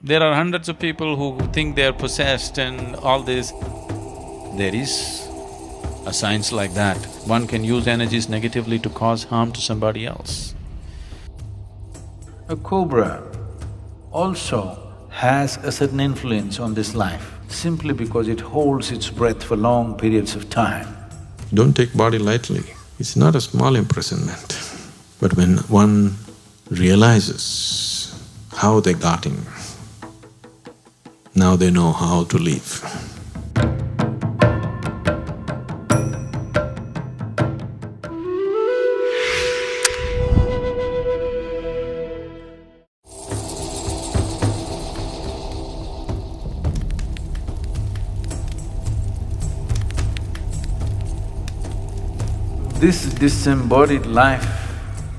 There are hundreds of people who think they are possessed and all this. There is a science like that. One can use energies negatively to cause harm to somebody else. A cobra also has a certain influence on this life simply because it holds its breath for long periods of time. Don't take body lightly. It's not a small imprisonment. But when one realizes how they got in, now they know how to live. This disembodied life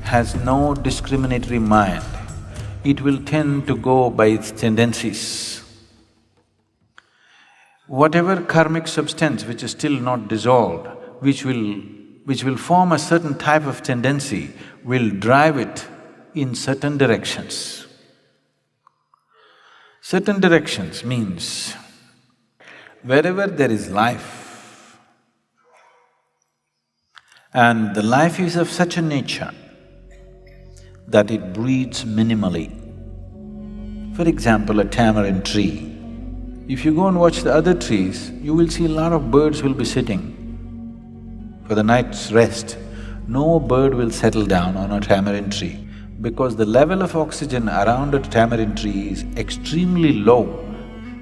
has no discriminatory mind. It will tend to go by its tendencies. Whatever karmic substance which is still not dissolved, which will form a certain type of tendency, will drive it in certain directions. Certain directions means wherever there is life, and the life is of such a nature that it breeds minimally. For example, a tamarind tree. If you go and watch the other trees, you will see a lot of birds will be sitting for the night's rest. No bird will settle down on a tamarind tree because the level of oxygen around a tamarind tree is extremely low.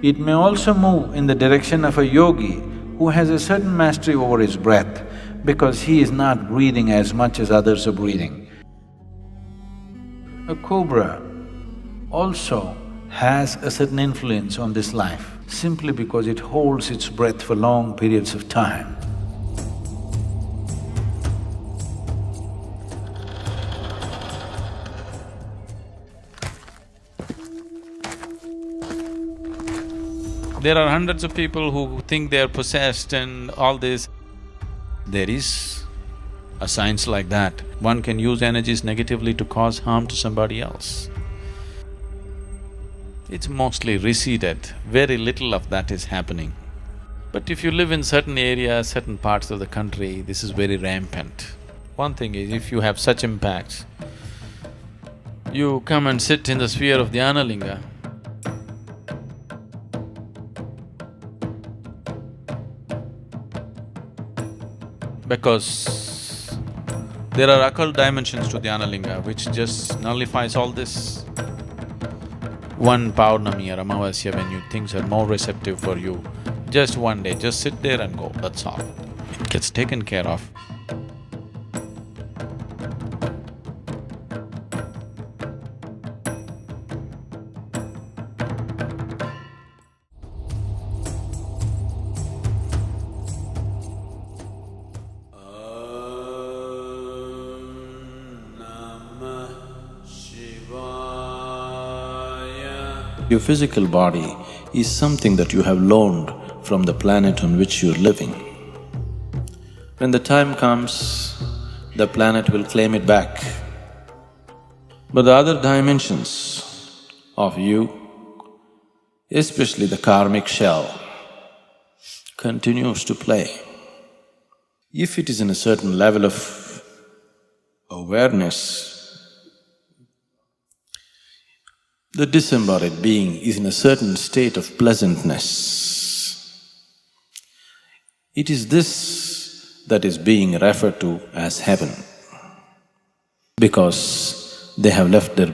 It may also move in the direction of a yogi who has a certain mastery over his breath because he is not breathing as much as others are breathing. A cobra also has a certain influence on this life simply because it holds its breath for long periods of time. There are hundreds of people who think they are possessed and all this. There is a science like that. One can use energies negatively to cause harm to somebody else. It's mostly receded, very little of that is happening. But if you live in certain areas, certain parts of the country, this is very rampant. One thing is, if you have such impacts, you come and sit in the sphere of Dhyanalinga, because there are occult dimensions to Dhyanalinga which just nullifies all this. One Paurnami or Amavasya when things are more receptive for you, just one day, just sit there and go, that's all. It gets taken care of. Your physical body is something that you have loaned from the planet on which you're living. When the time comes, the planet will claim it back. But the other dimensions of you, especially the karmic shell, continues to play. If it is in a certain level of awareness, the disembodied being is in a certain state of pleasantness. It is this that is being referred to as heaven, because they have left their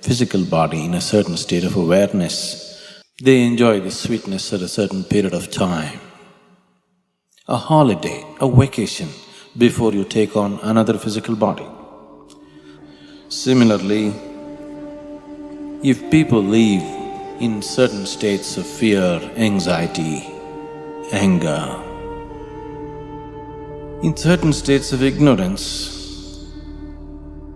physical body in a certain state of awareness. They enjoy the sweetness at a certain period of time. A holiday, a vacation, before you take on another physical body. Similarly, if people live in certain states of fear, anxiety, anger, in certain states of ignorance,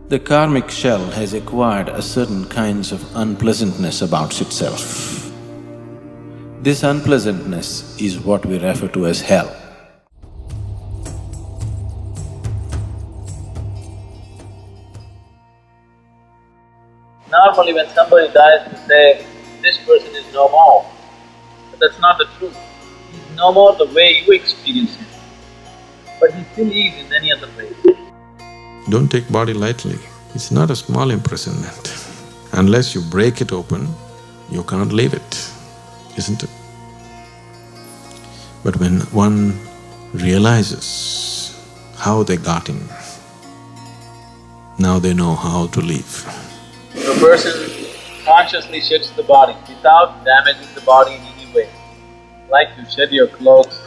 the karmic shell has acquired a certain kinds of unpleasantness about itself. This unpleasantness is what we refer to as hell. Normally when somebody dies, we say, this person is no more. But that's not the truth. He's no more the way you experience him, but he still is in any other way. Don't take body lightly. It's not a small imprisonment. Unless you break it open, you can't leave it, isn't it? But when one realizes how they got in, now they know how to leave. If a person consciously sheds the body without damaging the body in any way, like you shed your clothes,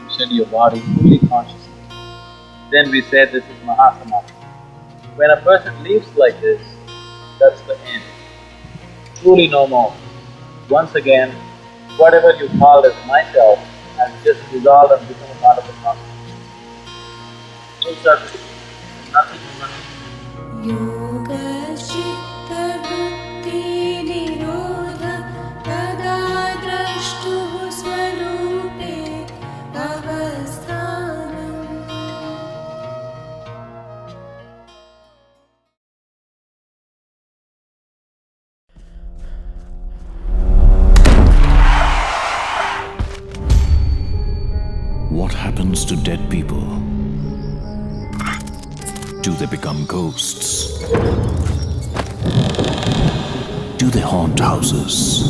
you shed your body fully consciously, then we say this is Mahasamadhi. When a person lives like this, that's the end. Truly no more. Once again, whatever you called as myself has just dissolved and become a part of the cosmos. Full circle. Nothing is nothing. What happens to dead people? Do they become ghosts? Do they haunt houses?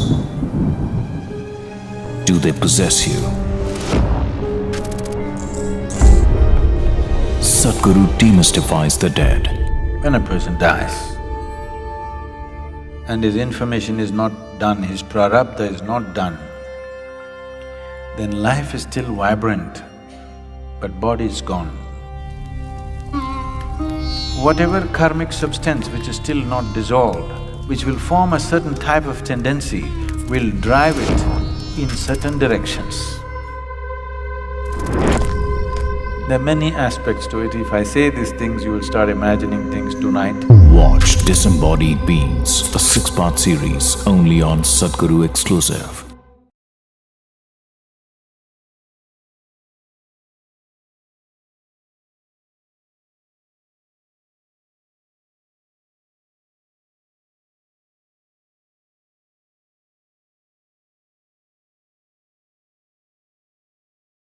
Do they possess you? Sadhguru demystifies the dead. When a person dies and his information is not done, his prarabdha is not done, then life is still vibrant, but body is gone. Whatever karmic substance which is still not dissolved, which will form a certain type of tendency, will drive it in certain directions. There are many aspects to it. If I say these things, you will start imagining things tonight. Watch Disembodied Beings, a 6-part series only on Sadhguru Exclusive.